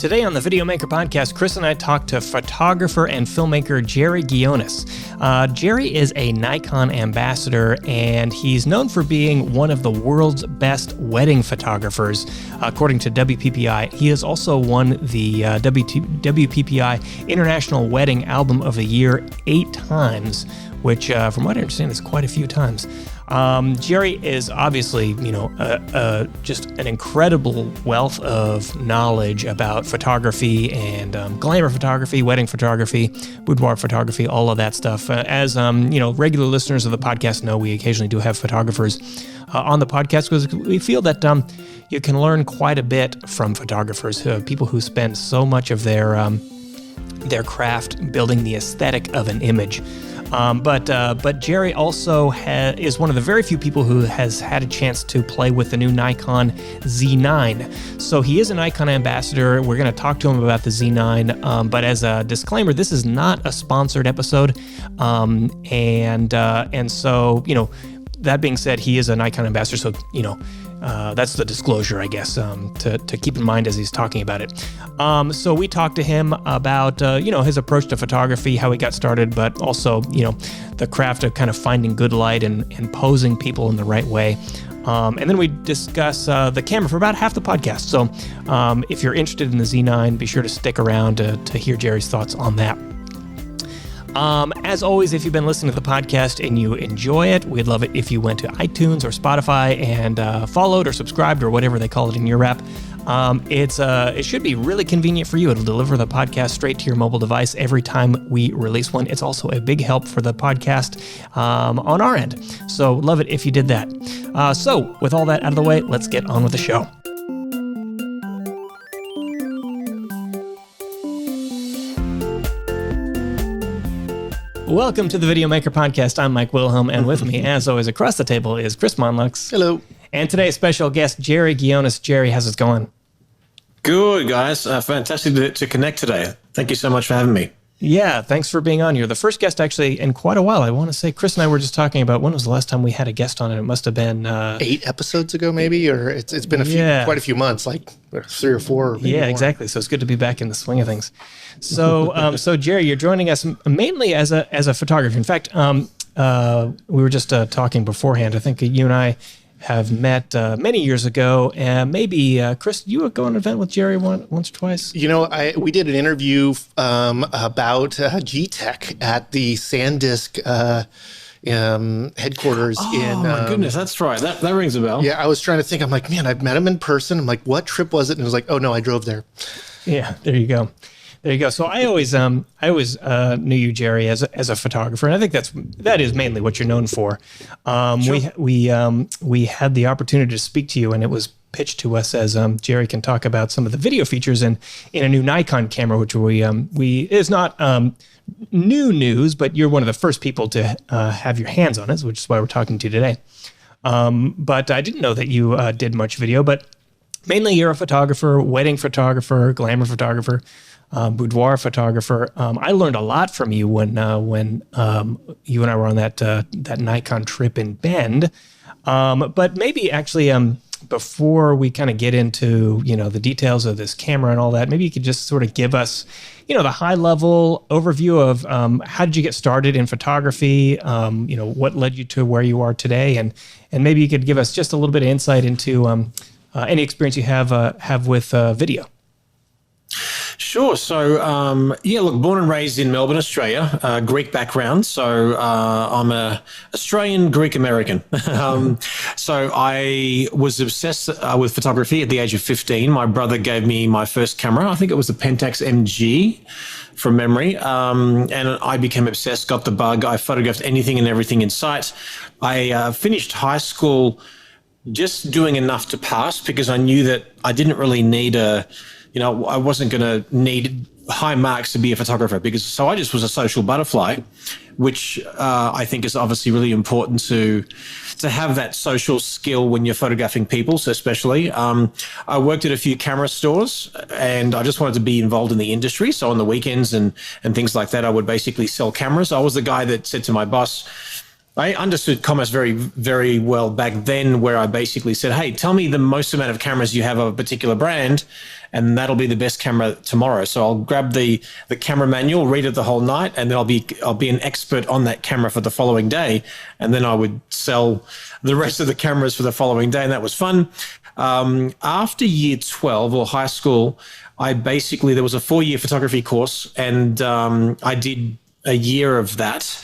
Today on the Videomaker podcast, Chris and I talked to photographer and filmmaker Jerry Ghionis. Jerry is a Nikon ambassador, and he's known for being one of the world's best wedding photographers, according to WPPI. He has also won the WPPI International Wedding Album of the Year 8 times, which, from what I understand, is quite a few times. Jerry is obviously, just an incredible wealth of knowledge about photography and glamour photography, wedding photography, boudoir photography, all of that stuff. As regular listeners of the podcast know, we occasionally do have photographers on the podcast because we feel that you can learn quite a bit from photographers, people who spend so much of their craft building the aesthetic of an image. But Jerry also is one of the very few people who has had a chance to play with the new Nikon Z9. So he is a Nikon ambassador. We're going to talk to him about the Z9. But as a disclaimer, this is not a sponsored episode. And so, that being said, he is a Nikon ambassador. So, that's the disclosure, I guess, to keep in mind as he's talking about it. So we talked to him about, his approach to photography, how he got started, but also, the craft of kind of finding good light and posing people in the right way. And then we discuss the camera for about half the podcast. So if you're interested in the Z9, be sure to stick around to hear Jerry's thoughts on that. As always, if you've been listening to the podcast and you enjoy it, we'd love it if you went to iTunes or Spotify and followed or subscribed or whatever they call it in your app. It should be really convenient for you. It'll deliver the podcast straight to your mobile device every time we release one. It's also a big help for the podcast on our end. So love it if you did that. So with all that out of the way, let's get on with the show. Welcome to the Videomaker podcast. I'm Mike Wilhelm, and with me, as always, across the table is Chris Monlux. Hello. And today's special guest, Jerry Ghionis. Jerry, how's it going? Good, guys. Fantastic to connect today. Thank you so much for having me. Yeah, thanks for being on. You're the first guest, actually, in quite a while. I want to say, Chris and I were just talking about when was the last time we had a guest on it. It must have been 8 episodes ago, maybe, or it's been quite a few months, like 3 or 4. Or maybe more. Exactly. So it's good to be back in the swing of things. So, so Jerry, you're joining us mainly as a photographer. In fact, we were just talking beforehand. I think you and I have met many years ago, and maybe Chris, you would go on an event with Jerry once or twice. We did an interview about G-Tech at the SanDisk headquarters in. Oh my goodness, that's right. That rings a bell. Yeah, I was trying to think. I'm like, man, I've met him in person. I'm like, what trip was it? And it was like, oh no, I drove there. Yeah, there you go. There you go. So I always knew you, Jerry, as a photographer, and I think that is mainly what you're known for. Sure. We had the opportunity to speak to you, and it was pitched to us as Jerry can talk about some of the video features in a new Nikon camera, which is not new news, but you're one of the first people to have your hands on it, which is why we're talking to you today. But I didn't know that you did much video, but mainly you're a photographer, wedding photographer, glamour photographer. Boudoir photographer. I learned a lot from you when you and I were on that Nikon trip in Bend. But maybe actually before we kind of get into the details of this camera and all that, maybe you could just sort of give us the high level overview of how did you get started in photography? What led you to where you are today, and maybe you could give us just a little bit of insight into any experience you have with video. Sure. So, born and raised in Melbourne, Australia, Greek background. So I'm a Australian Greek American. So I was obsessed with photography at the age of 15. My brother gave me my first camera. I think it was the Pentax MG from memory. And I became obsessed, got the bug. I photographed anything and everything in sight. I finished high school just doing enough to pass because I knew that I didn't really need I wasn't going to need high marks to be a photographer so I just was a social butterfly, which I think is obviously really important to have that social skill when you're photographing people, so especially. I worked at a few camera stores and I just wanted to be involved in the industry. So on the weekends and things like that, I would basically sell cameras. I was the guy that said to my boss, I understood commerce very, very well back then, where I basically said, hey, tell me the most amount of cameras you have of a particular brand, and that'll be the best camera tomorrow. So I'll grab the camera manual, read it the whole night, and then I'll be an expert on that camera for the following day. And then I would sell the rest of the cameras for the following day, and that was fun. After year 12 or high school, there was a 4-year photography course, and I did a year of that.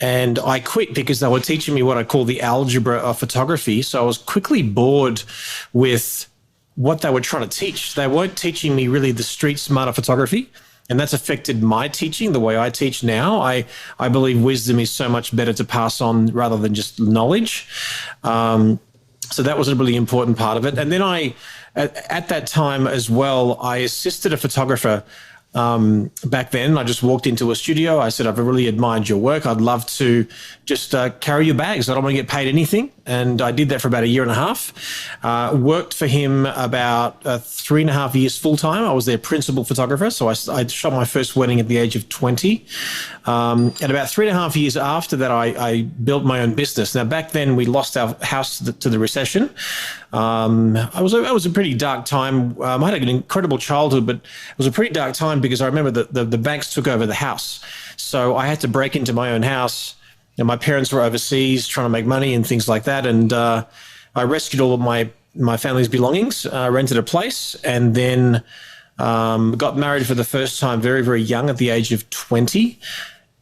And I quit because they were teaching me what I call the algebra of photography. So I was quickly bored with what they were trying to teach. They weren't teaching me really the street smart of photography. And that's affected my teaching, the way I teach now. I believe wisdom is so much better to pass on rather than just knowledge. So that was a really important part of it. And then at that time as well, I assisted a photographer. Back then, I just walked into a studio. I said, I've really admired your work. I'd love to just carry your bags. I don't want to get paid anything. And I did that for about a year and a half. Worked for him about 3.5 years full time. I was their principal photographer. So I shot my first wedding at the age of 20. And about 3.5 years after that, I built my own business. Now, back then, we lost our house to the recession. It was a pretty dark time. I had an incredible childhood, but it was a pretty dark time because I remember that the banks took over the house. So I had to break into my own house. And my parents were overseas trying to make money and things like that. And I rescued all of my family's belongings, rented a place, and then got married for the first time very, very young at the age of 20.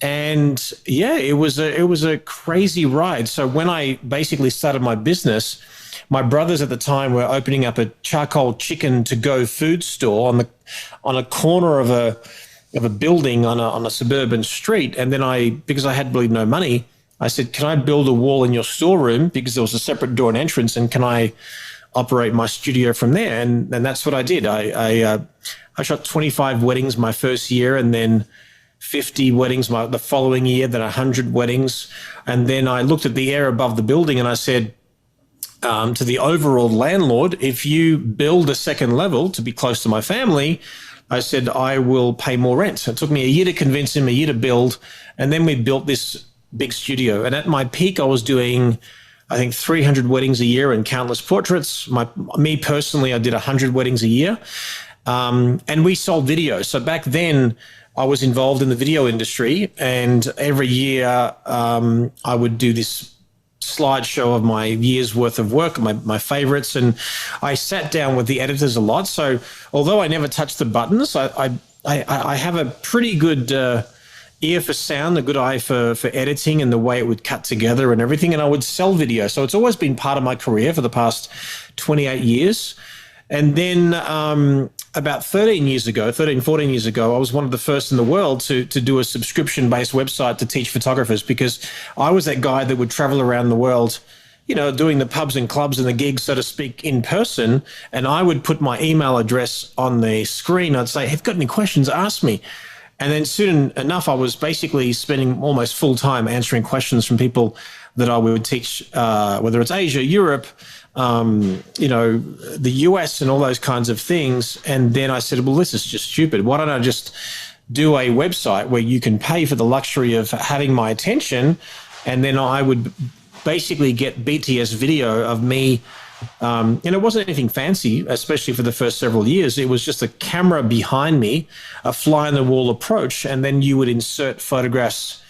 And yeah, it was a crazy ride. So when I basically started my business, my brothers at the time were opening up a charcoal chicken to-go food store on a corner of a building on a suburban street. And then because I had really no money, I said, can I build a wall in your storeroom? Because there was a separate door and entrance, and can I operate my studio from there? And that's what I did. I shot 25 weddings my first year, and then 50 weddings the following year, then 100 weddings. And then I looked at the air above the building and I said, to the overall landlord, if you build a second level to be close to my family, I said, I will pay more rent. It took me a year to convince him, a year to build. And then we built this big studio. And at my peak, I was doing, I think, 300 weddings a year and countless portraits. Me personally, I did 100 weddings a year. And we sold video. So back then, I was involved in the video industry. And every year, I would do this slideshow of my year's worth of work, my favorites. And I sat down with the editors a lot. So although I never touched the buttons, I have a pretty good ear for sound, a good eye for editing and the way it would cut together and everything. And I would sell video. So it's always been part of my career for the past 28 years. And then about 14 years ago, I was one of the first in the world to do a subscription-based website to teach photographers, because I was that guy that would travel around the world, doing the pubs and clubs and the gigs, so to speak, in person. And I would put my email address on the screen. I'd say, if you've got any questions, ask me. And then soon enough, I was basically spending almost full time answering questions from people that I would teach, whether it's Asia, Europe, the US and all those kinds of things. And then I said, well, this is just stupid. Why don't I just do a website where you can pay for the luxury of having my attention? And then I would basically get BTS video of me. And it wasn't anything fancy, especially for the first several years. It was just a camera behind me, a fly-on-the-wall approach, and then you would insert photographs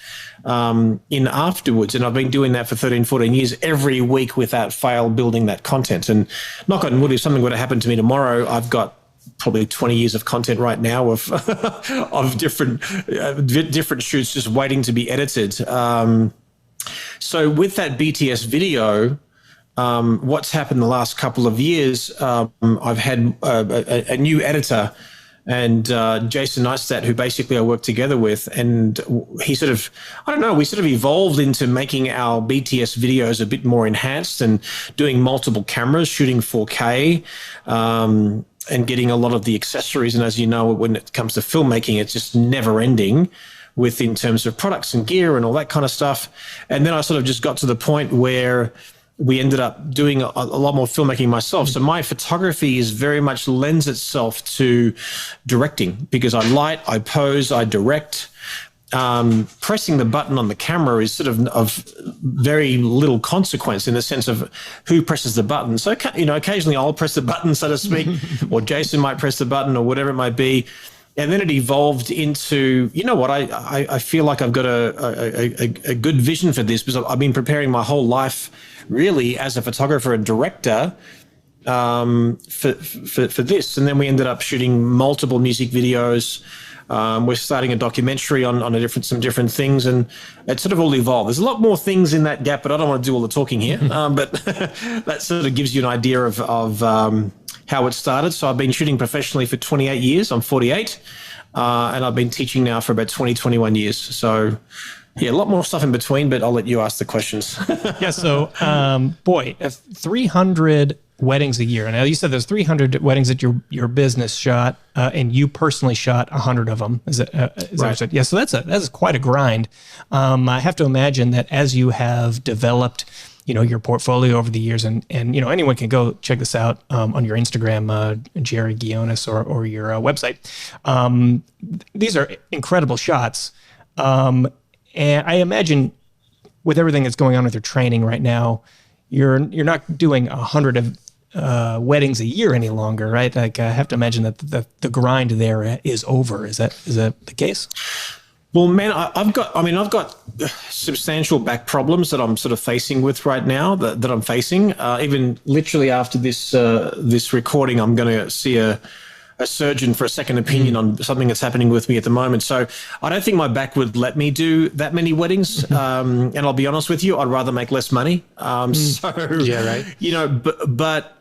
in afterwards. And I've been doing that for 13, 14 years, every week without fail, building that content. And knock on wood, if something were to happen to me tomorrow, I've got probably 20 years of content right now of of different shoots just waiting to be edited. So with that BTS video, what's happened the last couple of years, I've had a new editor, and Jason Neistat, who basically I work together with, and he sort of, we sort of evolved into making our BTS videos a bit more enhanced and doing multiple cameras, shooting 4K, and getting a lot of the accessories. And as you know, when it comes to filmmaking, it's just never ending in terms of products and gear and all that kind of stuff. And then I sort of just got to the point where we ended up doing a lot more filmmaking myself. So my photography is very much lends itself to directing, because I light, I pose, I direct. pressing the button on the camera is sort of very little consequence in the sense of who presses the button. So, occasionally I'll press the button, so to speak, or Jason might press the button or whatever it might be. And then it evolved into, I feel like I've got a good vision for this, because I've been preparing my whole life really as a photographer and director for this. And then we ended up shooting multiple music videos. We're starting a documentary on some different things, and it sort of all evolved. There's a lot more things in that gap, but I don't want to do all the talking here. But that sort of gives you an idea of how it started. So I've been shooting professionally for 28 years. I'm 48, and I've been teaching now for about 21 years. So yeah, a lot more stuff in between, but I'll let you ask the questions. Yeah. So, 300 weddings a year. Now you said there's 300 weddings that your business shot, and you personally shot 100 of them. Is Right. that yeah? So that's quite a grind. I have to imagine that as you have developed, your portfolio over the years, and anyone can go check this out on your Instagram, Jerry Ghionis, or your website. These are incredible shots, and I imagine with everything that's going on with your training right now, you're not doing 100 of weddings a year any longer, right? Like, I have to imagine that the grind there is over. Is that the case? Well, man, I've got substantial back problems that I'm sort of facing with right now. That I'm facing. Even literally after this recording, I'm going to see a surgeon for a second opinion on something that's happening with me at the moment. So I don't think my back would let me do that many weddings. And I'll be honest with you, I'd rather make less money. So Yeah, right. But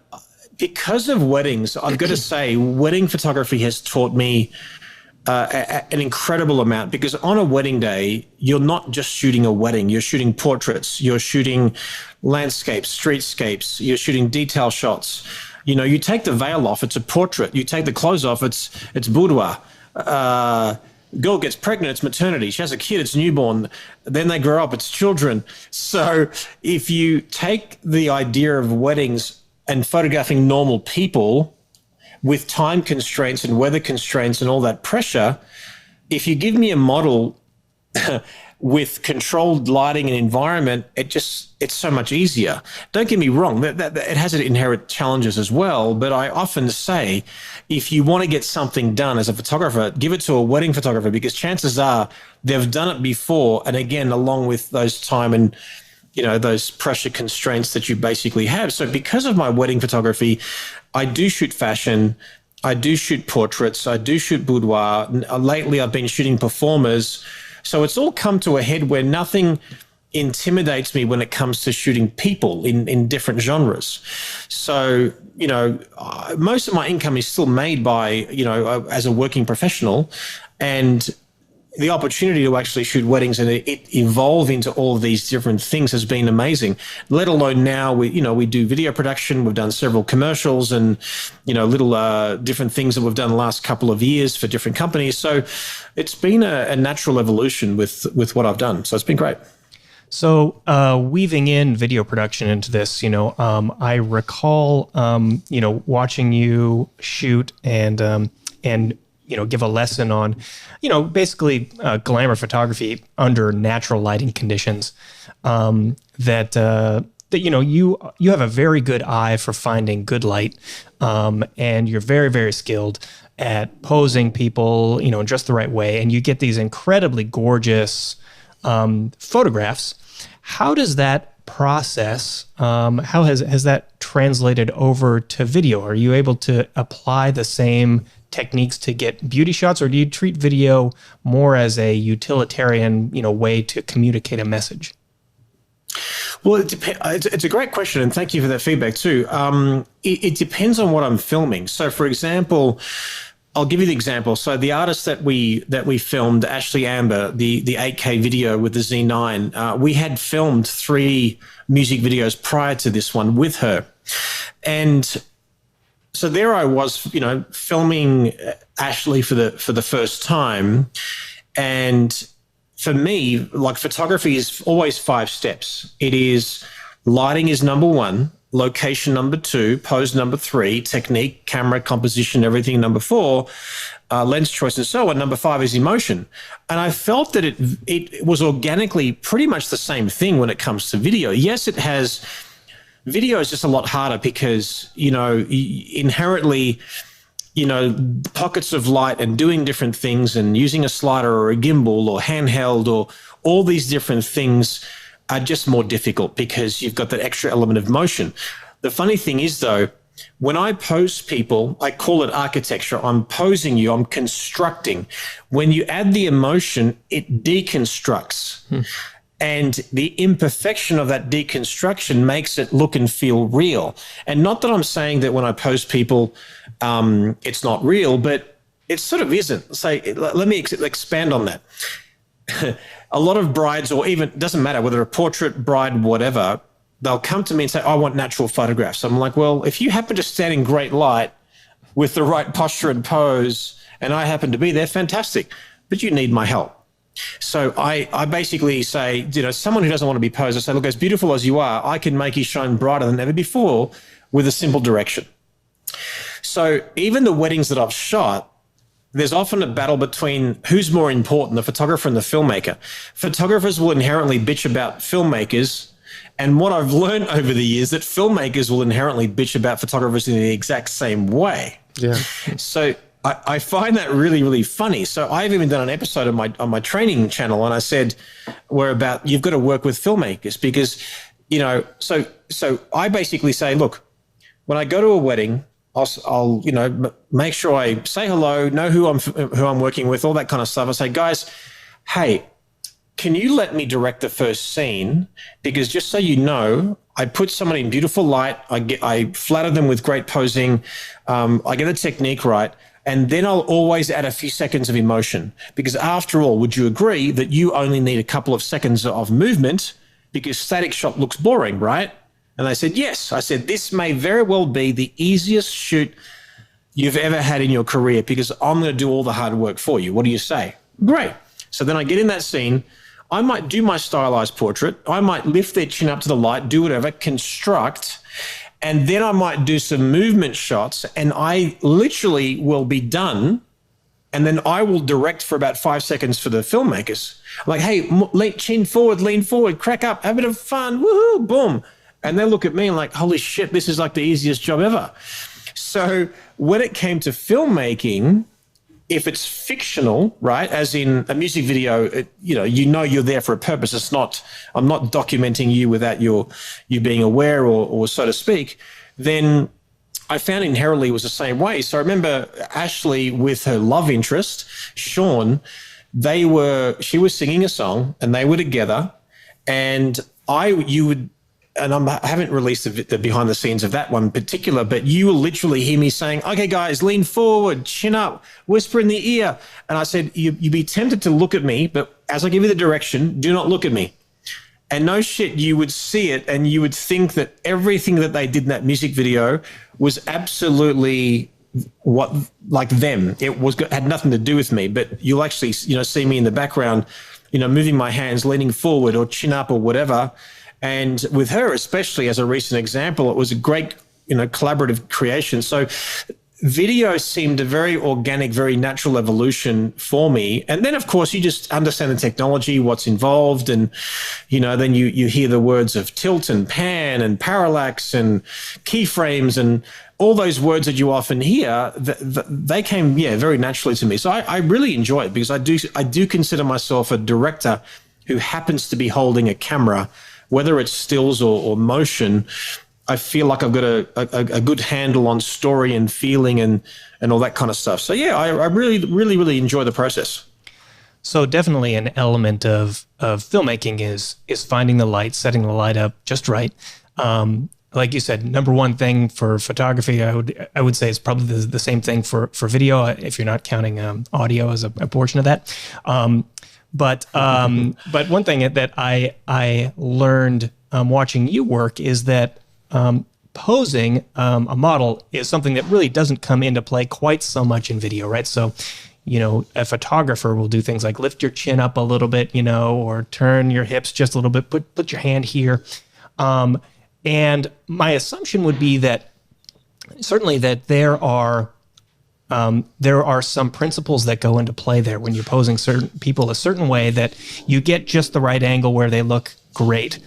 because of weddings, I've got to say, wedding photography has taught me an incredible amount, because on a wedding day, you're not just shooting a wedding, you're shooting portraits, you're shooting landscapes, streetscapes, you're shooting detail shots. You take the veil off, it's a portrait. You take the clothes off, it's boudoir. Girl gets pregnant, it's maternity. She has a kid, it's newborn. Then they grow up, it's children. So if you take the idea of weddings and photographing normal people with time constraints and weather constraints and all that pressure, if you give me a model with controlled lighting and environment, it's so much easier. Don't get me wrong, that it has its inherent challenges as well, but I often say, if you want to get something done as a photographer, give it to a wedding photographer, because chances are they've done it before, and again, along with those time and those pressure constraints that you basically have. So because of my wedding photography, I do shoot fashion, I do shoot portraits, I do shoot boudoir. Lately, I've been shooting performers. So it's all come to a head where nothing intimidates me when it comes to shooting people in different genres. So, most of my income is still made by, as a working professional, and the opportunity to actually shoot weddings and it evolve into all of these different things has been amazing. Let alone now we do video production. We've done several commercials and, little different things that we've done the last couple of years for different companies. So it's been a natural evolution with what I've done. So it's been great. So weaving in video production into this, I recall, watching you shoot and give a lesson on, basically glamour photography under natural lighting conditions. That you have a very good eye for finding good light, and you're very, very skilled at posing people, in just the right way, and you get these incredibly gorgeous photographs. How does that process, how has that translated over to video? Are you able to apply the same techniques to get beauty shots, or do you treat video more as a utilitarian, way to communicate a message? Well, it's a great question, and thank you for that feedback too. It depends on what I'm filming. So, for example, I'll give you the example. So the artist that we filmed, Ashley Amber, the 8K video with the Z9, we had filmed 3 music videos prior to this one with her. And so there I was, filming Ashley for the first time. And for me, like, photography is always 5 steps. It is lighting is number 1. location number 2, pose number 3, technique, camera, composition, everything number 4, lens choice, and so on. Number 5 is emotion. And I felt that it was organically pretty much the same thing when it comes to video. Yes, video is just a lot harder because, inherently, pockets of light and doing different things and using a slider or a gimbal or handheld or all these different things are just more difficult because you've got that extra element of motion. The funny thing is, though, when I pose people, I call it architecture. I'm posing you, I'm constructing. When you add the emotion, it deconstructs. And the imperfection of that deconstruction makes it look and feel real. And not that I'm saying that when I pose people, it's not real, but it sort of isn't. Let me expand on that. A lot of brides, or even, it doesn't matter whether a portrait, bride, whatever, they'll come to me and say, I want natural photographs. I'm like, well, if you happen to stand in great light with the right posture and pose, and I happen to be there, fantastic, but you need my help. So I basically say, someone who doesn't want to be posed, I say, look, as beautiful as you are, I can make you shine brighter than ever before with a simple direction. So even the weddings that I've shot, there's often a battle between who's more important, the photographer and the filmmaker. Photographers will inherently bitch about filmmakers. And what I've learned over the years, that filmmakers will inherently bitch about photographers in the exact same way. Yeah. So I find that really, really funny. So I've even done an episode on my training channel, and I said, you've got to work with filmmakers because, so I basically say, look, when I go to a wedding, I'll make sure I say hello, know who I'm working with, all that kind of stuff. I say, guys, hey, can you let me direct the first scene? Because just so you know, I put someone in beautiful light. I flatter them with great posing. I get the technique right. And then I'll always add a few seconds of emotion. Because after all, would you agree that you only need a couple of seconds of movement because static shot looks boring, right? And they said, yes. I said, this may very well be the easiest shoot you've ever had in your career because I'm going to do all the hard work for you. What do you say? Great. So then I get in that scene. I might do my stylized portrait. I might lift their chin up to the light, do whatever, construct, and then I might do some movement shots, and I literally will be done, and then I will direct for about 5 seconds for the filmmakers. Like, hey, chin forward, lean forward, crack up, have a bit of fun, woohoo, boom. And they look at me and like, holy shit, this is like the easiest job ever. So when it came to filmmaking, if it's fictional, right, as in a music video, you're there for a purpose. It's not, I'm not documenting you without you being aware or so to speak, then I found inherently it was the same way. So I remember Ashley with her love interest, Sean, she was singing a song and they were together, and I haven't released the behind the scenes of that one in particular, but you will literally hear me saying, okay, guys, lean forward, chin up, whisper in the ear. And I said, you'd be tempted to look at me, but as I give you the direction, do not look at me. And no shit, you would see it and you would think that everything that they did in that music video was absolutely like them. It had nothing to do with me, but you'll actually, see me in the background, moving my hands, leaning forward or chin up or whatever. And with her, especially as a recent example, it was a great, collaborative creation. So video seemed a very organic, very natural evolution for me. And then, of course, you just understand the technology, what's involved. And, then you hear the words of tilt and pan and parallax and keyframes and all those words that you often hear, they came, very naturally to me. So I really enjoy it because I do consider myself a director who happens to be holding a camera. Whether it's stills or motion, I feel like I've got a good handle on story and feeling and all that kind of stuff. So yeah, I really, really, really enjoy the process. So definitely an element of filmmaking is finding the light, setting the light up just right. Like you said, number one thing for photography, I would say it's probably the same thing for video if you're not counting audio as a portion of that. But one thing that I learned watching you work is that posing a model is something that really doesn't come into play quite so much in video, right? So, a photographer will do things like lift your chin up a little bit, or turn your hips just a little bit, put your hand here. And my assumption would be that certainly that there are some principles that go into play there when you're posing certain people a certain way, that you get just the right angle where they look great.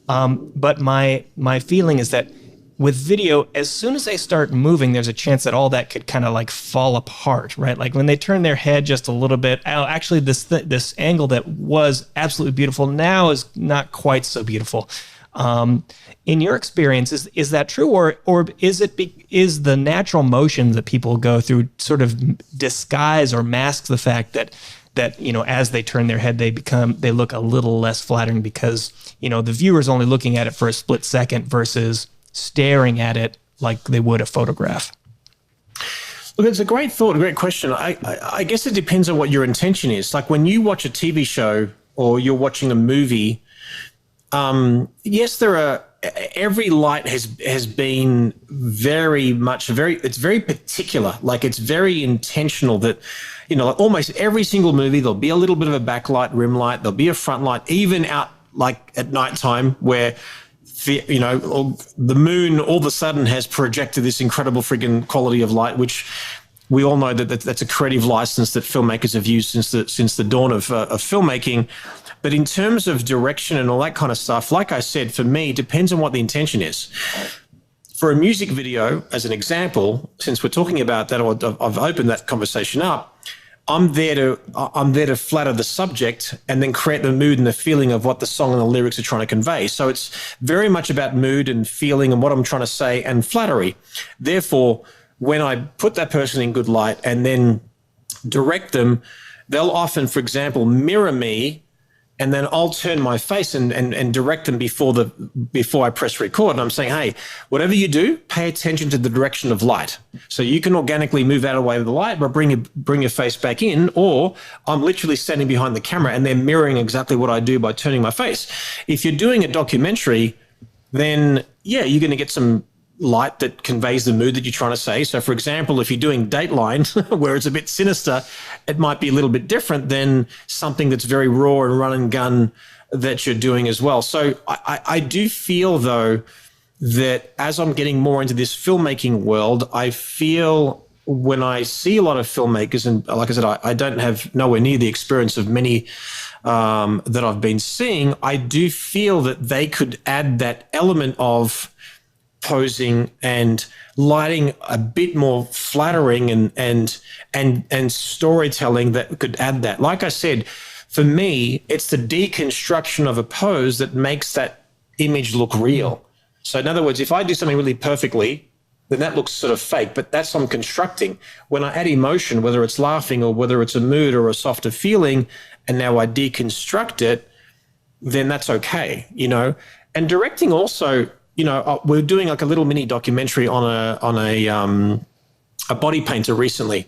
But my feeling is that with video, as soon as they start moving, there's a chance that all that could kind of like fall apart, right? Like when they turn their head just a little bit, actually this angle that was absolutely beautiful now is not quite so beautiful. In your experience, is that true, or is the natural motion that people go through sort of disguise or mask the fact that as they turn their head, they look a little less flattering because the viewer's only looking at it for a split second versus staring at it like they would a photograph? Look, it's a great thought, a great question. I guess it depends on what your intention is. Like when you watch a TV show or you're watching a movie, yes, every light has been it's very particular. Like it's very intentional that, like almost every single movie, there'll be a little bit of a backlight, rim light, there'll be a front light, even out like at nighttime where, the moon all of a sudden has projected this incredible friggin' quality of light, which we all know that's a creative license that filmmakers have used since the dawn of filmmaking. But in terms of direction and all that kind of stuff, like I said, for me, it depends on what the intention is. For a music video, as an example, since we're talking about that, I've opened that conversation up. I'm there to flatter the subject and then create the mood and the feeling of what the song and the lyrics are trying to convey. So it's very much about mood and feeling and what I'm trying to say and flattery. Therefore, when I put that person in good light and then direct them, they'll often, for example, mirror me, and then I'll turn my face and direct them before I press record. And I'm saying, hey, whatever you do, pay attention to the direction of light. So you can organically move out of the way of the light, but bring your face back in, or I'm literally standing behind the camera and they're mirroring exactly what I do by turning my face. If you're doing a documentary, then yeah, you're going to get some light that conveys the mood that you're trying to say. So for example, if you're doing Dateline, where it's a bit sinister, it might be a little bit different than something that's very raw and run and gun that you're doing as well. So I do feel though that as I'm getting more into this filmmaking world, I feel when I see a lot of filmmakers, and like I said, I don't have nowhere near the experience of many that I've been seeing, I do feel that they could add that element of posing and lighting a bit more flattering and storytelling that could add that. Like I said, for me, it's the deconstruction of a pose that makes that image look real. So in other words, if I do something really perfectly, then that looks sort of fake, but that's what I'm constructing. When I add emotion, whether it's laughing or whether it's a mood or a softer feeling, and now I deconstruct it, then that's okay, And directing also, we're doing like a little mini documentary on a body painter recently,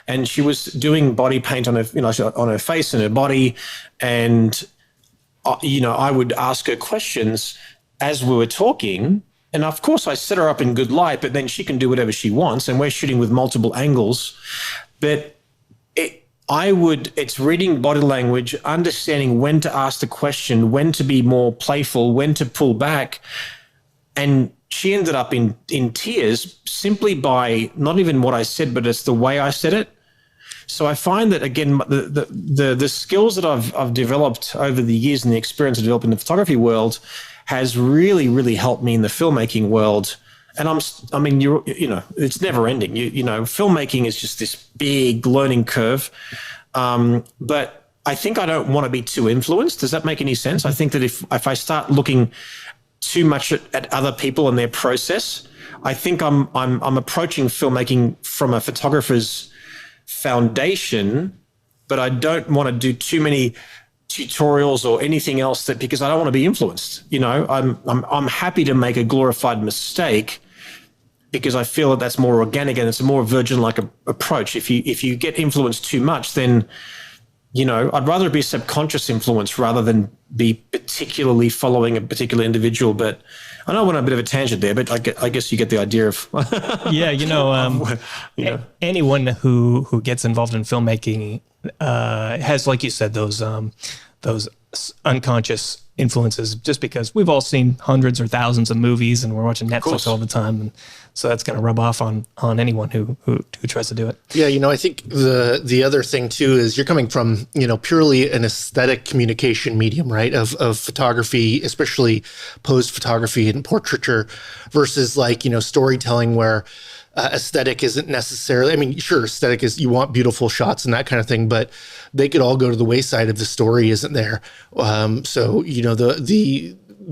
and she was doing body paint on her face and her body, and I would ask her questions as we were talking, and of course I set her up in good light, but then she can do whatever she wants, and we're shooting with multiple angles, but it's reading body language, understanding when to ask the question, when to be more playful, when to pull back. And she ended up in tears simply by not even what I said, but it's the way I said it. So I find that, again, the skills that I've developed over the years and the experience I've developed in the photography world has really, really helped me in the filmmaking world. And it's never ending. Filmmaking is just this big learning curve. But I think I don't want to be too influenced. Does that make any sense? I think that if I start looking too much at other people and their process, I think I'm approaching filmmaking from a photographer's foundation, but I don't want to do too many tutorials or anything else because I don't want to be influenced. I'm happy to make a glorified mistake because I feel that that's more organic and it's a more virgin-like approach. If you get influenced too much, then I'd rather be subconscious influence rather than be particularly following a particular individual. But I know I went on a bit of a tangent there, but I guess you get the idea of. Yeah, anyone who gets involved in filmmaking has, like you said, those unconscious influences, just because we've all seen hundreds or thousands of movies and we're watching Netflix all the time. And so that's going to rub off on anyone who tries to do it. Yeah. I think the other thing too is you're coming from, purely an aesthetic communication medium, right? Of photography, especially pose photography and portraiture, versus like, storytelling where aesthetic isn't necessarily, I mean, sure, aesthetic is, you want beautiful shots and that kind of thing, but they could all go to the wayside if the story isn't there. So,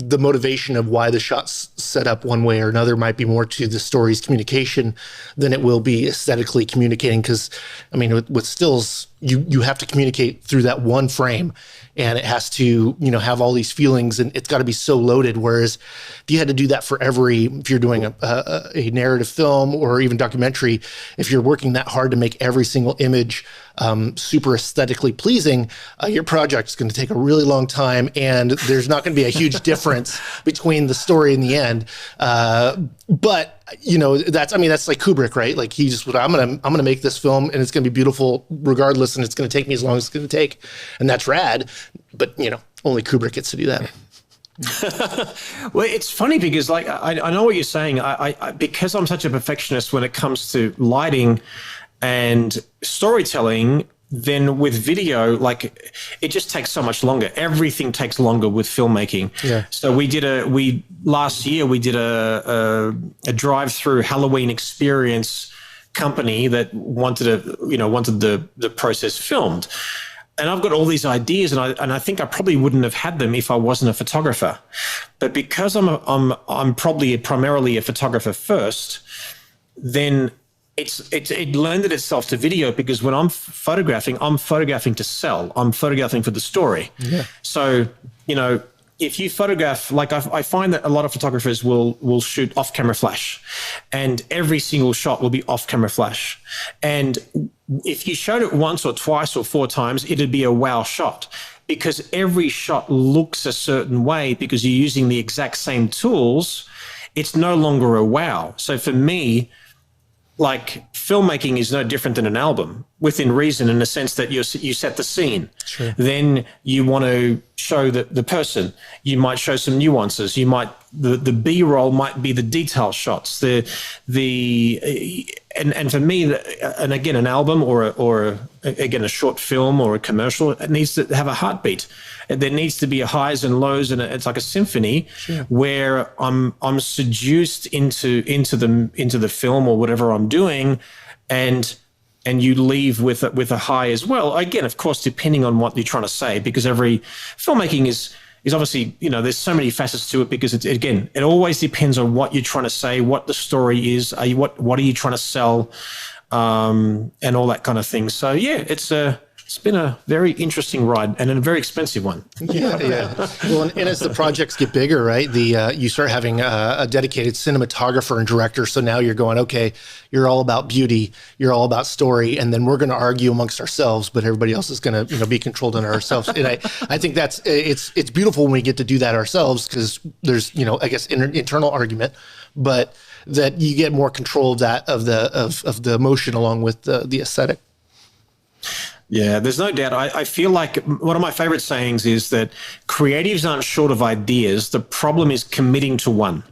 the motivation of why the shot's set up one way or another might be more to the story's communication than it will be aesthetically communicating. Because, I mean, with stills, you have to communicate through that one frame, and it has to, have all these feelings, and it's got to be so loaded. Whereas if you had to do that for if you're doing a narrative film or even documentary, if you're working that hard to make every single image super aesthetically pleasing, your project's going to take a really long time, and there's not going to be a huge difference between the story and the end. But that's like Kubrick, right? Like he just, I'm gonna make this film, and it's gonna be beautiful regardless, and it's gonna take me as long as it's gonna take, and that's rad. But only Kubrick gets to do that. Well, it's funny because like I know what you're saying. I because I'm such a perfectionist when it comes to lighting and storytelling, then with video, like it just takes so much longer. Everything takes longer with filmmaking. Yeah. So last year we did a drive-through Halloween experience company that wanted the process filmed. And I've got all these ideas, and I think I probably wouldn't have had them if I wasn't a photographer. But because I'm probably primarily a photographer first, then it lended itself to video, because when I'm photographing to sell. I'm photographing for the story. Yeah. So, if you photograph, like I find that a lot of photographers will shoot off-camera flash, and every single shot will be off-camera flash. And if you showed it once or twice or 4 times, it'd be a wow shot, because every shot looks a certain way because you're using the exact same tools. It's no longer a wow. So for me, like filmmaking is no different than an album, within reason, in the sense that you set the scene. Sure. Then you want to show the person. You might show some nuances. You might the B-roll might be the detail shots. And for me, and again, an album or a short film or a commercial, it needs to have a heartbeat. There needs to be a highs and lows, and it's like a symphony. Sure. Where I'm seduced into the film or whatever I'm doing, and you leave with a high as well. Again, of course, depending on what you're trying to say, because every filmmaking is obviously, there's so many facets to it, because it always depends on what you're trying to say, what the story is, what are you trying to sell, and all that kind of thing. So yeah, it's been a very interesting ride, and a very expensive one. Yeah. Well, and as the projects get bigger, right, you start having a dedicated cinematographer and director. So now you're going, okay, you're all about beauty, you're all about story, and then we're going to argue amongst ourselves, but everybody else is going to be controlled under ourselves. And I think it's beautiful when we get to do that ourselves, because there's I guess internal argument, but that you get more control of that of the emotion along with the aesthetic. Yeah, there's no doubt. I feel like one of my favorite sayings is that creatives aren't short of ideas. The problem is committing to one.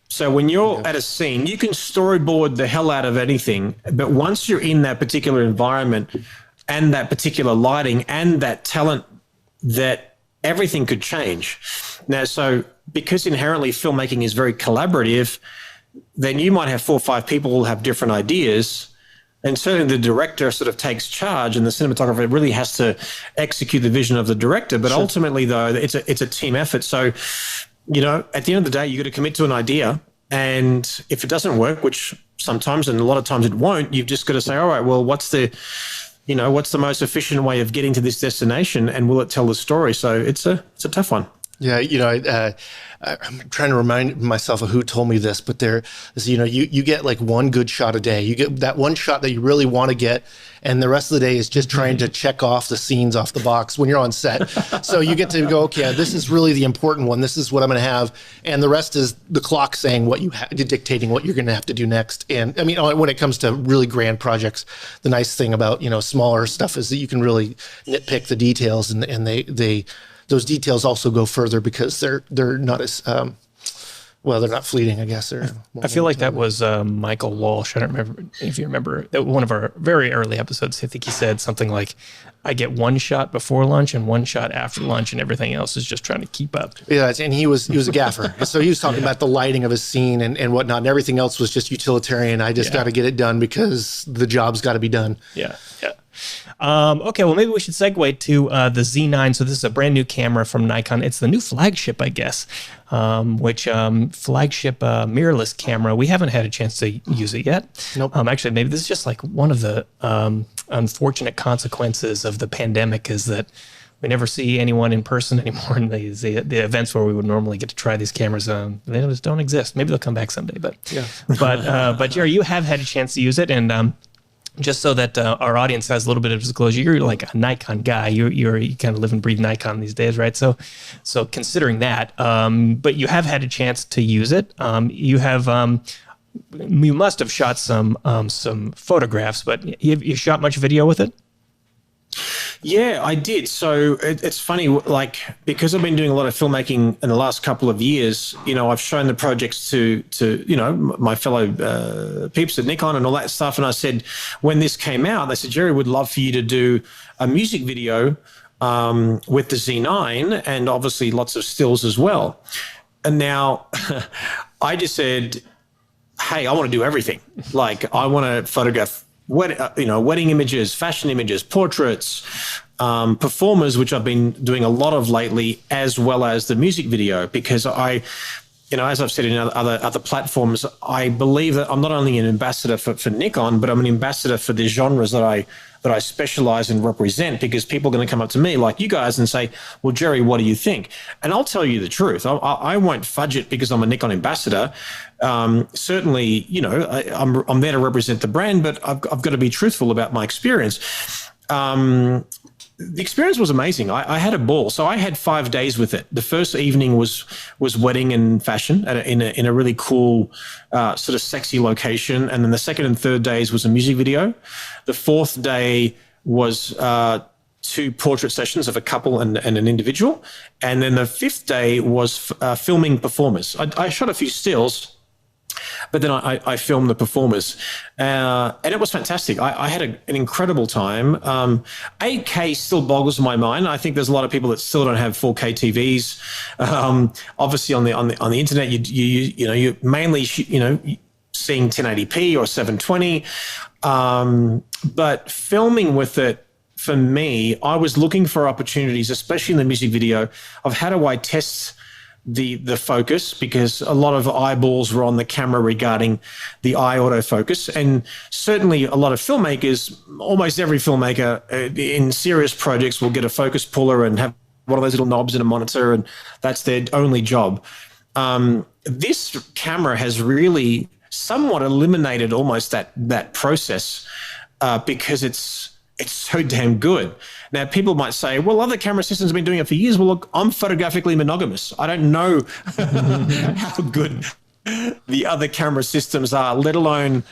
So when you're at a scene, you can storyboard the hell out of anything, but once you're in that particular environment and that particular lighting and that talent, that everything could change. Now, so because inherently filmmaking is very collaborative, then you might have 4 or 5 people who have different ideas. And certainly the director sort of takes charge, and the cinematographer really has to execute the vision of the director. But ultimately, though, it's a team effort. So, at the end of the day, you got to commit to an idea. And if it doesn't work, which sometimes and a lot of times it won't, you've just got to say, all right, well, what's the most efficient way of getting to this destination, and will it tell the story? So it's a tough one. Yeah, I'm trying to remind myself of who told me this, but you get like one good shot a day. You get that one shot that you really want to get, and the rest of the day is just trying to check off the scenes off the box when you're on set. So you get to go, okay, this is really the important one. This is what I'm going to have, and the rest is the clock saying dictating what you're going to have to do next. And I mean, when it comes to really grand projects, the nice thing about smaller stuff is that you can really nitpick the details, and they those details also go further because they're not as well, they're not fleeting, I guess. I feel like that was Michael Walsh. I don't remember if you remember one of our very early episodes. I think he said something like, I get one shot before lunch and one shot after lunch, and everything else is just trying to keep up. Yeah, and he was a gaffer. So he was talking about the lighting of his scene and whatnot, and everything else was just utilitarian. I just got to get it done because the job's got to be done. Yeah. Okay, well, maybe we should segue to the Z9. So this is a brand new camera from Nikon. It's the new flagship, I guess, flagship mirrorless camera. We haven't had a chance to use it yet. Nope. Actually, maybe this is just like one of the unfortunate consequences of the pandemic is that we never see anyone in person anymore in the events where we would normally get to try these cameras. They just don't exist. Maybe they'll come back someday. But Jerry, you have had a chance to use it, and just so that our audience has a little bit of disclosure, you're like a Nikon guy. You kind of live and breathe Nikon these days, right? So considering that, but you have had a chance to use it. You must have shot some photographs, but you shot much video with it? Yeah, I did. So it's funny, like, because I've been doing a lot of filmmaking in the last couple of years, I've shown the projects to my fellow peeps at Nikon and all that stuff. And I said, when this came out, they said, Jerry, would love for you to do a music video with the Z9 and obviously lots of stills as well. And now I just said, hey, I want to do everything. Like, I want to photograph wedding images, fashion images, portraits, performers, which I've been doing a lot of lately, as well as the music video, because as I've said in other platforms, I believe that I'm not only an ambassador for Nikon, but I'm an ambassador for the genres that I specialize and represent, because people are going to come up to me like you guys and say, well, Jerry, what do you think? And I'll tell you the truth. I won't fudge it because I'm a Nikon ambassador. Certainly, I'm there to represent the brand, but I've got to be truthful about my experience. The experience was amazing. I had a ball. So I had 5 days with it. The first evening was wedding and fashion in a really cool, sort of sexy location. And then the second and third days was a music video. The fourth day was 2 portrait sessions of a couple and an individual. And then the fifth day was filming performers. I shot a few stills, but then I filmed the performers, and it was fantastic. I had an incredible time. 8K still boggles my mind. I think there's a lot of people that still don't have 4K TVs. Obviously, on the internet, you mainly seeing 1080p or 720, but filming with it. For me, I was looking for opportunities, especially in the music video, of how do I test the focus, because a lot of eyeballs were on the camera regarding the eye autofocus. And certainly a lot of filmmakers, almost every filmmaker in serious projects will get a focus puller and have one of those little knobs in a monitor, and that's their only job. This camera has really somewhat eliminated almost that process because it's so damn good. Now, people might say, well, other camera systems have been doing it for years. Well, look, I'm photographically monogamous. I don't know how good the other camera systems are, let alone,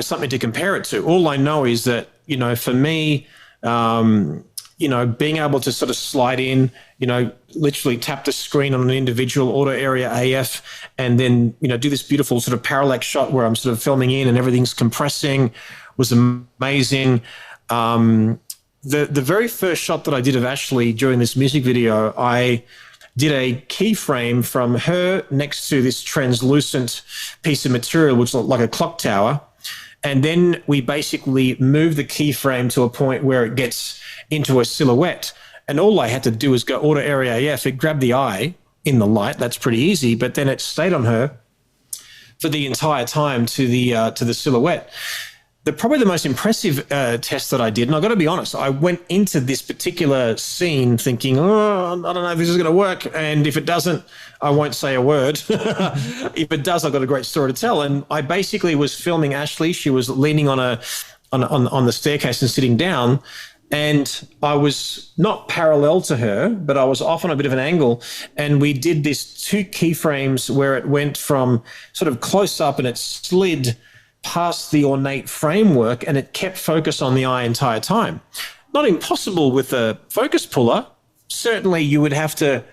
something to compare it to. All I know is that, for me, being able to sort of slide in, literally tap the screen on an individual auto area AF, and then, do this beautiful sort of parallax shot where I'm sort of filming in and everything's compressing was amazing. The very first shot that I did of Ashley during this music video, I did a keyframe from her next to this translucent piece of material, which looked like a clock tower. And then we basically moved the keyframe to a point where it gets into a silhouette. And all I had to do is go auto area AF. It grabbed the eye in the light. That's pretty easy. But then it stayed on her for the entire time to the silhouette. Probably the most impressive test that I did, and I've got to be honest, I went into this particular scene thinking, I don't know if this is going to work, and if it doesn't, I won't say a word. If it does, I've got a great story to tell. And I basically was filming Ashley. She was leaning on the staircase and sitting down, and I was not parallel to her, but I was off on a bit of an angle, and we did this 2 keyframes where it went from sort of close up and it slid past the ornate framework, and it kept focus on the eye entire time. Not impossible with a focus puller, certainly you would have to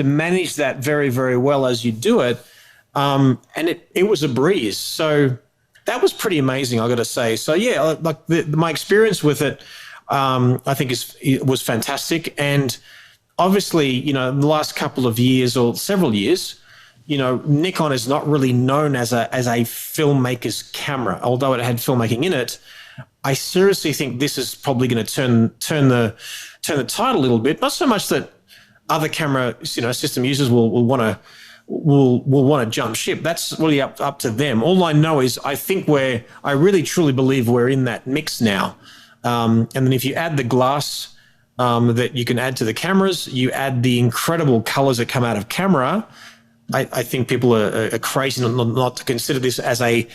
manage that very, very well as you do it. And it was a breeze. So that was pretty amazing, I got to say. So yeah, like my experience with it, I think it was fantastic. And obviously, you know, the last couple of years or several years, you know, Nikon is not really known as a filmmaker's camera, although it had filmmaking in it. I seriously think this is probably going to turn the tide a little bit. Not so much that other camera, you know, system users will want to jump ship. That's really up to them. All I know is I really truly believe we're in that mix now. And then if you add the glass that you can add to the cameras, you add the incredible colors that come out of camera. I think people are crazy not to consider this as a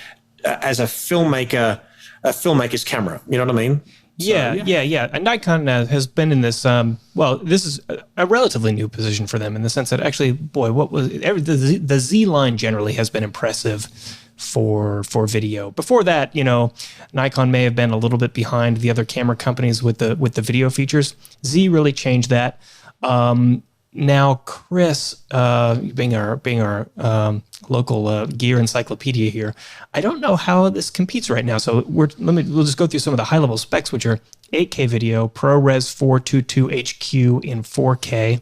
filmmaker's camera. You know what I mean? Yeah. And Nikon has been in this. This is a relatively new position for them in the sense that actually, boy, the Z line generally has been impressive for video. Before that, you know, Nikon may have been a little bit behind the other camera companies with the video features. Z really changed that. Now, Chris, being our local gear encyclopedia here, I don't know how this competes right now. So we'll just go through some of the high level specs, which are 8K video, ProRes 422 HQ in 4K,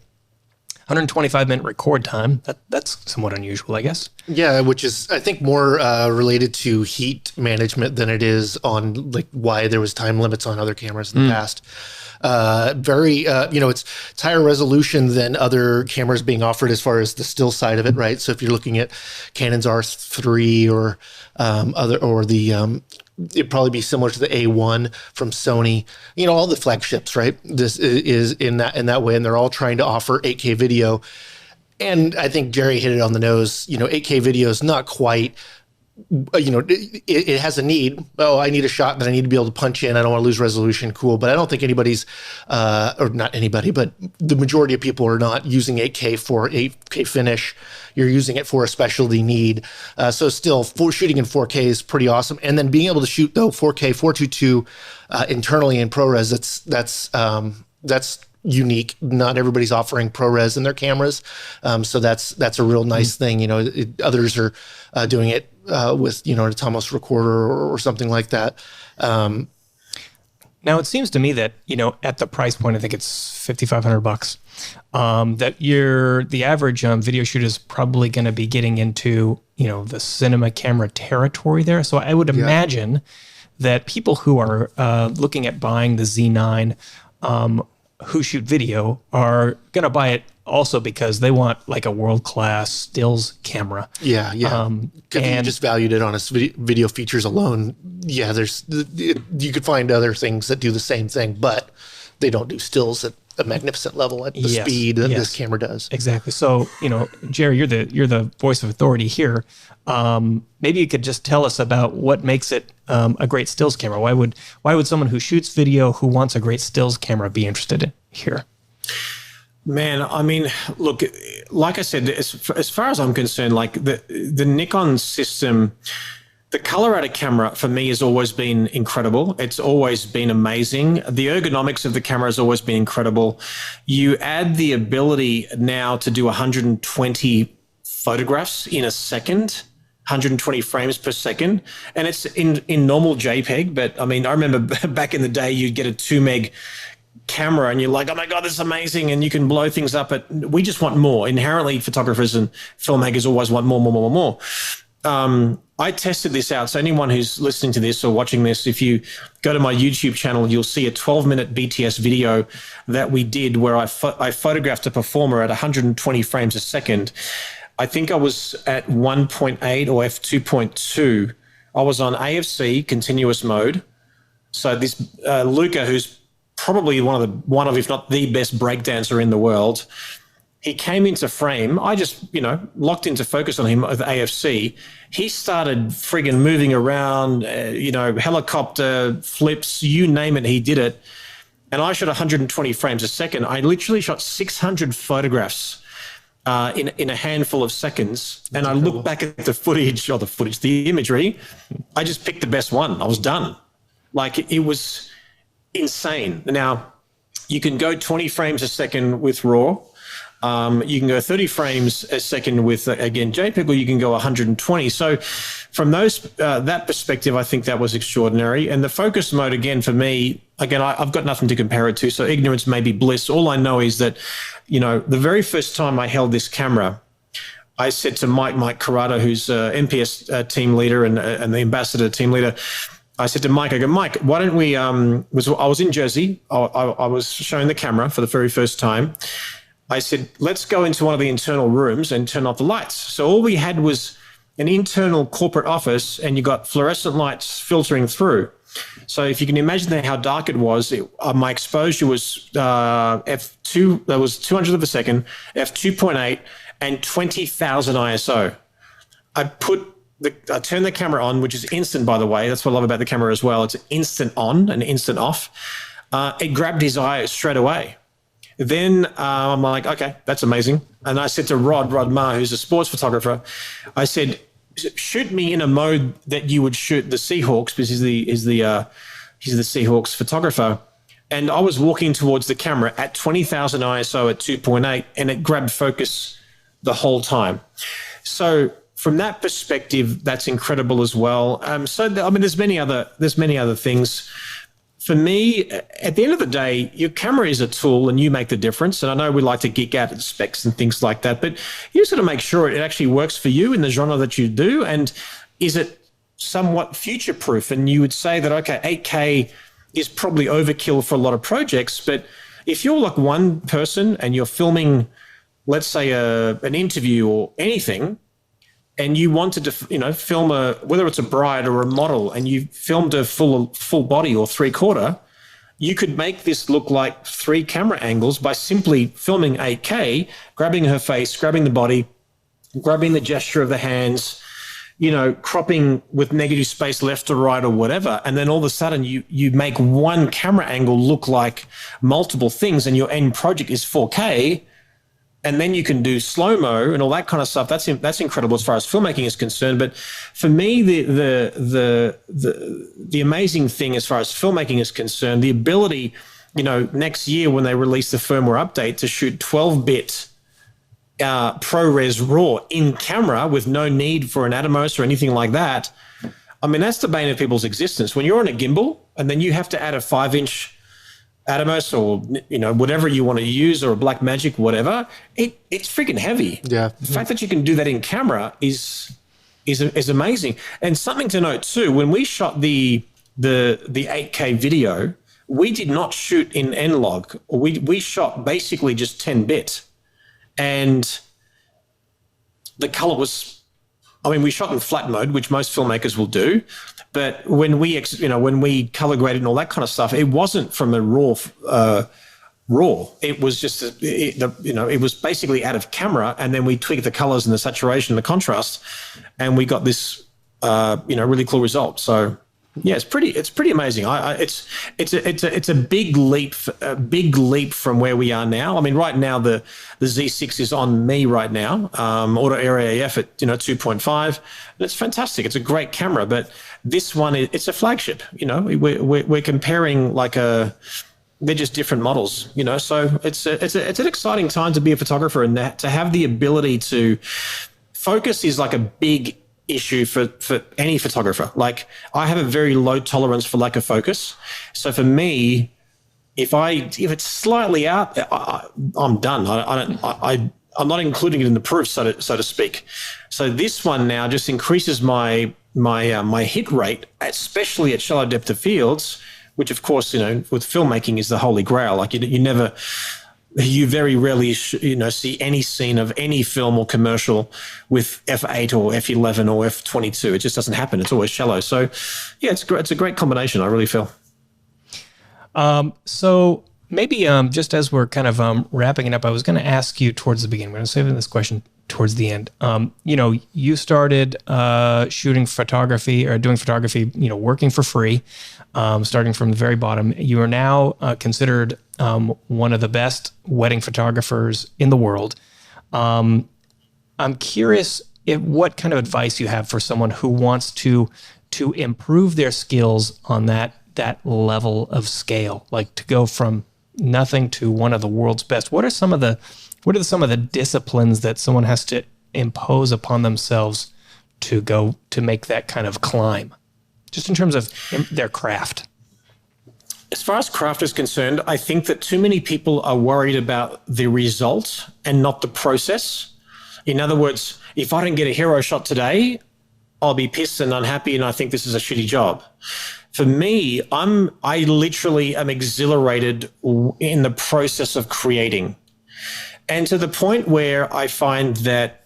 125-minute record time. That's somewhat unusual, I guess. Yeah, which is, I think, more related to heat management than it is on like why there was time limits on other cameras in the past. It's higher resolution than other cameras being offered as far as the still side of it, right? So if you're looking at Canon's R3 or it'd probably be similar to the A1 from Sony, you know, all the flagships, right? This is in that way, and they're all trying to offer 8K video. And I think Jerry hit it on the nose. You know, 8K video is not quite, you know, it has a need. Oh, I need a shot that I need to be able to punch in. I don't want to lose resolution. Cool. But I don't think anybody's, or not anybody, but the majority of people are not using 8K for 8K finish. You're using it for a specialty need. So still, shooting in 4K is pretty awesome. And then being able to shoot, though, 4K, 422 internally in ProRes, that's unique. Not everybody's offering ProRes in their cameras. So that's a real nice thing. You know, others are doing it with, you know, an Atomos recorder or something like that. Now it seems to me that, you know, at the price point, I think it's $5,500, that the average video shooter is probably going to be getting into, you know, the cinema camera territory there. So I would imagine that people who are looking at buying the Z9 who shoot video are going to buy it also because they want like a world-class stills camera. Yeah. And you just valued it on its video features alone. Yeah, you could find other things that do the same thing, but they don't do stills at a magnificent level at the speed that this camera does. Exactly. So, you know, Jerry, you're the voice of authority here. Maybe you could just tell us about what makes it a great stills camera. Why would someone who shoots video who wants a great stills camera be interested in here? Man, I mean, look, like I said, as far as I'm concerned, like the Nikon system, the color-out camera for me has always been incredible. It's always been amazing. The ergonomics of the camera has always been incredible. You add the ability now to do 120 photographs in a second, 120 frames per second, and it's in normal JPEG. But I mean, I remember back in the day, you'd get a 2 meg camera and you're like, oh my God, this is amazing. And you can blow things up, but we just want more. Inherently, photographers and filmmakers always want more. I tested this out. So anyone who's listening to this or watching this, if you go to my YouTube channel, you'll see a 12-minute BTS video that we did where I photographed a performer at 120 frames a second. I think I was at 1.8 or f2.2. I was on AFC, continuous mode. So this Luca, who's probably one of, if not the best breakdancer in the world, he came into frame. I just, you know, locked into focus on him with AFC. He started friggin' moving around, you know, helicopter flips, you name it, he did it. And I shot 120 frames a second. I literally shot 600 photographs in a handful of seconds. And I look back at the imagery. I just picked the best one. I was done. Like, it was insane. Now, you can go 20 frames a second with RAW. You can go 30 frames a second with, again, JPEG, or you can go 120. So from that perspective, I think that was extraordinary. And the focus mode, again, for me, again, I've got nothing to compare it to, so ignorance may be bliss. All I know is that, the very first time I held this camera, I said to Mike Corrado, who's MPS team leader and the Ambassador team leader, I said to Mike, I go, Mike, why don't we, I was in Jersey. I was showing the camera for the very first time. I said, let's go into one of the internal rooms and turn off the lights. So all we had was an internal corporate office, and you got fluorescent lights filtering through. So if you can imagine how dark it was, my exposure was f2, that was 200th of a second, f2.8, and 20,000 ISO. I turned the camera on, which is instant, by the way. That's what I love about the camera as well. It's instant on and instant off. It grabbed his eye straight away. Then I'm like, okay, that's amazing. And I said to Rod Ma, who's a sports photographer, I said, shoot me in a mode that you would shoot the Seahawks, because he's the Seahawks photographer. And I was walking towards the camera at 20,000 ISO at 2.8, and it grabbed focus the whole time. So from that perspective, that's incredible as well. There's many other things. For me, at the end of the day, your camera is a tool and you make the difference. And I know we like to geek out at specs and things like that, but you just got to make sure it actually works for you in the genre that you do. And is it somewhat future-proof? And you would say that, okay, 8K is probably overkill for a lot of projects. But if you're like one person and you're filming, let's say, an interview or anything, and you wanted to, film whether it's a bride or a model, and you filmed a full body or 3/4, you could make this look like 3 camera angles by simply filming 8K, grabbing her face, grabbing the body, grabbing the gesture of the hands, cropping with negative space left to right or whatever. And then all of a sudden you make one camera angle look like multiple things, and your end project is 4K. And then you can do slow-mo and all that kind of stuff. That's incredible as far as filmmaking is concerned. But for me, the amazing thing as far as filmmaking is concerned, the ability, next year when they release the firmware update, to shoot 12-bit ProRes RAW in camera with no need for an Atomos or anything like that. I mean, that's the bane of people's existence. When you're on a gimbal and then you have to add a 5-inch Atomos or whatever you want to use, or a Blackmagic, whatever, it's freaking heavy. Yeah. The fact that you can do that in camera is amazing. And something to note too, when we shot the 8K video, we did not shoot in N-Log. We shot basically just 10-bit, and the color was, we shot in flat mode, which most filmmakers will do. But when we color graded and all that kind of stuff, it wasn't from a raw. It was just, it was basically out of camera, and then we tweaked the colors and the saturation and the contrast, and we got this, really cool result. So yeah, it's pretty amazing. It's a big leap from where we are now. I mean, right now the Z6 is on me right now, auto area AF at 2.5, and it's fantastic. It's a great camera, but this one, it's a flagship. We're comparing they're just different models. So it's an exciting time to be a photographer, and to have the ability to focus is like a big issue for any photographer. Like, I have a very low tolerance for lack of focus. So for me, if it's slightly out, I'm done. I'm not including it in the proof, so to speak. So this one now just increases my hit rate, especially at shallow depth of fields, which of course, with filmmaking is the holy grail. Like you very rarely see any scene of any film or commercial with f8 or f11 or f22. It just doesn't happen. It's always shallow. So yeah, it's a great combination, I really feel. So maybe just as we're kind of wrapping it up, I was going to ask you towards the beginning. We're going to save this question towards the end. You started shooting photography or doing photography, working for free, starting from the very bottom. You are now considered one of the best wedding photographers in the world. I'm curious what kind of advice you have for someone who wants to improve their skills on that level of scale, like to go from nothing to one of the world's best. What are some of the disciplines that someone has to impose upon themselves to make that kind of climb, just in terms of their craft? As far as craft is concerned, I think that too many people are worried about the result and not the process. In other words, if I don't get a hero shot today, I'll be pissed and unhappy, and I think this is a shitty job. For me, I literally am exhilarated in the process of creating, and to the point where I find that,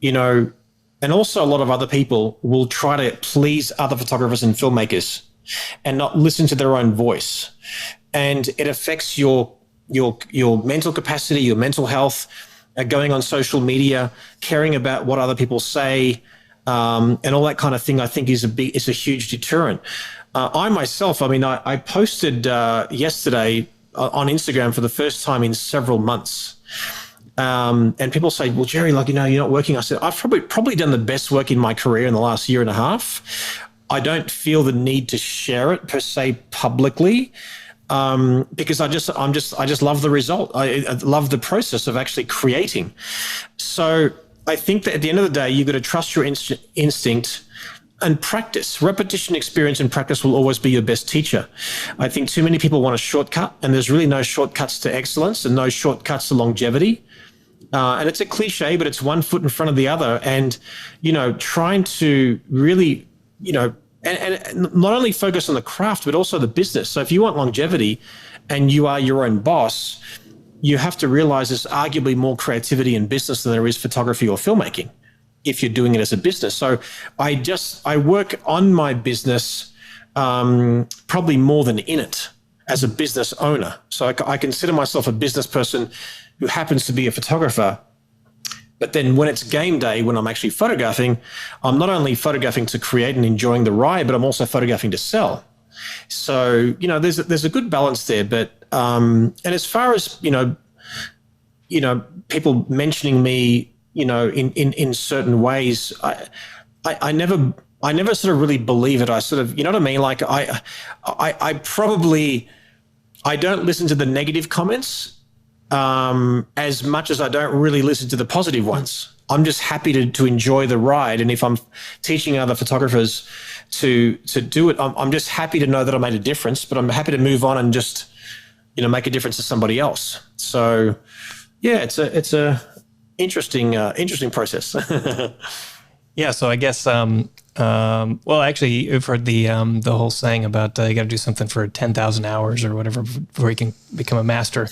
and also a lot of other people will try to please other photographers and filmmakers and not listen to their own voice. And it affects your mental capacity, your mental health, going on social media, caring about what other people say, and all that kind of thing, I think is a huge deterrent. I myself, I posted yesterday on Instagram for the first time in several months. And people say, well, Jerry, you're not working. I said, I've probably done the best work in my career in the last year and a half. I don't feel the need to share it per se publicly, because I just love the result. I love the process of actually creating. So I think that at the end of the day, you've got to trust your instinct and practice. Repetition, experience, and practice will always be your best teacher. I think too many people want a shortcut, and there's really no shortcuts to excellence and no shortcuts to longevity. And it's a cliche, but it's one foot in front of the other. And, trying to really, and not only focus on the craft, but also the business. So if you want longevity and you are your own boss, you have to realize there's arguably more creativity in business than there is photography or filmmaking if you're doing it as a business. So I work on my business probably more than in it as a business owner. So I consider myself a business person who happens to be a photographer. But then when it's game day, when I'm actually photographing, I'm not only photographing to create and enjoying the ride, but I'm also photographing to sell. So, there's a good balance there. But and as far as, people mentioning me, in certain ways, I never sort of really believe it. I sort of, you know what I mean? Like I don't listen to the negative comments as much as I don't really listen to the positive ones. I'm just happy to enjoy the ride. And if I'm teaching other photographers to do it, I'm just happy to know that I made a difference, but I'm happy to move on and just, make a difference to somebody else. So yeah, it's a interesting process. Yeah. So I guess, well, actually you've heard the whole saying about you got to do something for 10,000 hours or whatever before you can become a master.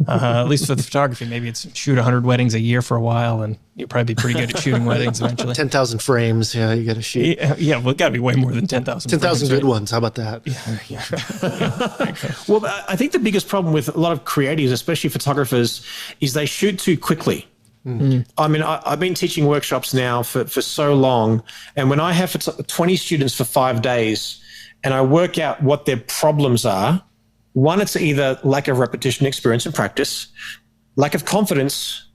At least for the photography, maybe it's shoot 100 weddings a year for a while, and you'll probably be pretty good at shooting weddings eventually. 10,000 frames, yeah, you got to shoot. Yeah, well, it got to be way more than 10,000. 10,000 good ones. How about that? Yeah. Well, I think the biggest problem with a lot of creatives, especially photographers, is they shoot too quickly. Mm-hmm. I've been teaching workshops now for so long, and when I have 20 students for 5 days, and I work out what their problems are. One, it's either lack of repetition, experience, and practice, lack of confidence,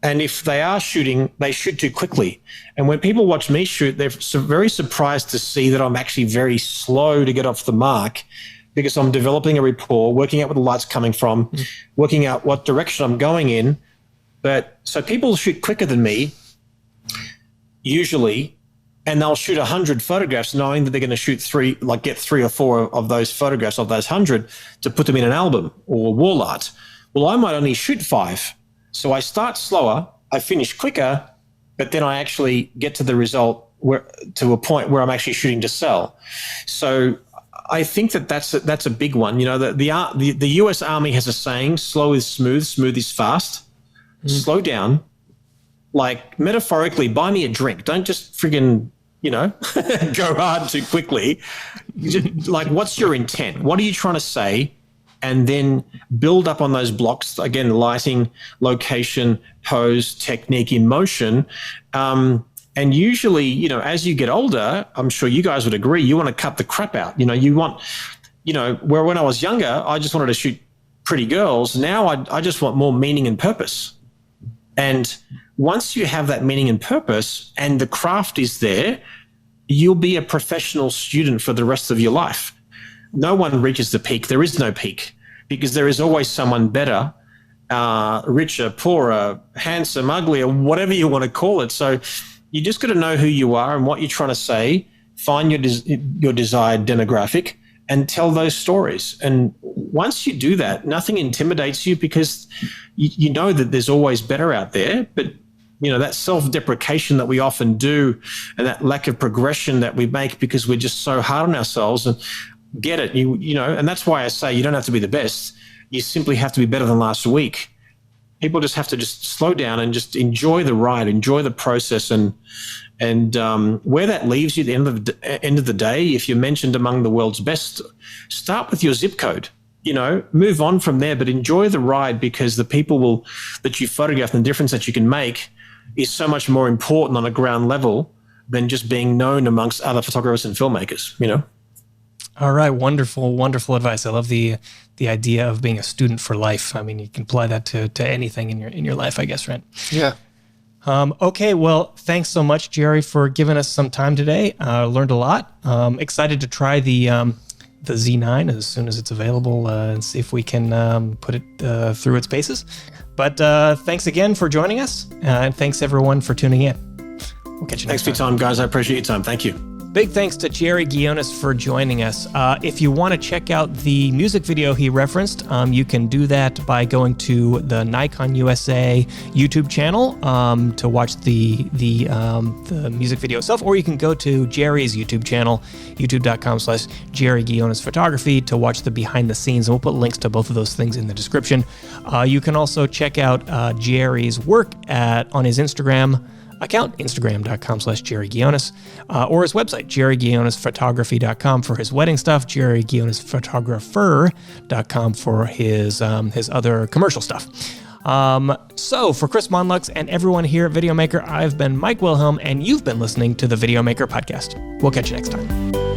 and if they are shooting, they shoot too quickly. And when people watch me shoot, they're very surprised to see that I'm actually very slow to get off the mark because I'm developing a rapport, working out where the light's coming from, working out what direction I'm going in. But so people shoot quicker than me, usually, and they'll shoot 100 photographs knowing that they're going to get 3 or 4 of those photographs of those 100 to put them in an album or wall art. Well, I might only shoot 5. So I start slower, I finish quicker, but then I actually get to the result to a point where I'm actually shooting to sell. So I think that's a big one. The US Army has a saying, slow is smooth, smooth is fast. Slow down. Like metaphorically, buy me a drink. Don't just friggin', go hard too quickly. Like, what's your intent? What are you trying to say? And then build up on those blocks. Again, lighting, location, pose, technique, emotion. And usually, as you get older, I'm sure you guys would agree, you want to cut the crap out. You want, where when I was younger, I just wanted to shoot pretty girls. Now I just want more meaning and purpose. And once you have that meaning and purpose and the craft is there, you'll be a professional student for the rest of your life. No one reaches the peak. There is no peak. because there is always someone better, richer, poorer, handsome, ugly, or whatever you want to call it. So you just got to know who you are and what you're trying to say, find your desired demographic, and tell those stories. And once you do that, nothing intimidates you, because you know that there's always better out there. But that self-deprecation that we often do, and that lack of progression that we make because we're just so hard on ourselves, and get it, and that's why I say you don't have to be the best. You simply have to be better than last week. People just have to just slow down and just enjoy the ride, enjoy the process, and where that leaves you at the end of the day, if you're mentioned among the world's best, start with your zip code. Move on from there, but enjoy the ride, because the people that you photograph and the difference that you can make is so much more important on a ground level than just being known amongst other photographers and filmmakers. All right, wonderful, wonderful advice. I love the idea of being a student for life. I mean, you can apply that to anything in your life, I guess, right? Yeah. Okay, well, thanks so much, Jerry, for giving us some time today. Learned a lot. Excited to try the Z9 as soon as it's available, and see if we can put it through its paces. But thanks again for joining us, and thanks everyone for tuning in. We'll catch you next time. Thanks for your time, guys. I appreciate your time. Thank you. Big thanks to Jerry Ghionis for joining us. If you want to check out the music video he referenced, you can do that by going to the Nikon USA YouTube channel to watch the music video itself, or you can go to Jerry's YouTube channel, youtube.com/Jerry Ghionis Photography, to watch the behind the scenes, and we'll put links to both of those things in the description. You can also check out Jerry's work on his Instagram account, instagram.com/Jerry Ghionis, or his website, jerryghionisphotography.com for his wedding stuff, jerryghionisphotographer.com for his other commercial stuff. So for Chris Monlux and everyone here at Videomaker, I've been Mike Wilhelm, and you've been listening to the Videomaker podcast. We'll catch you next time.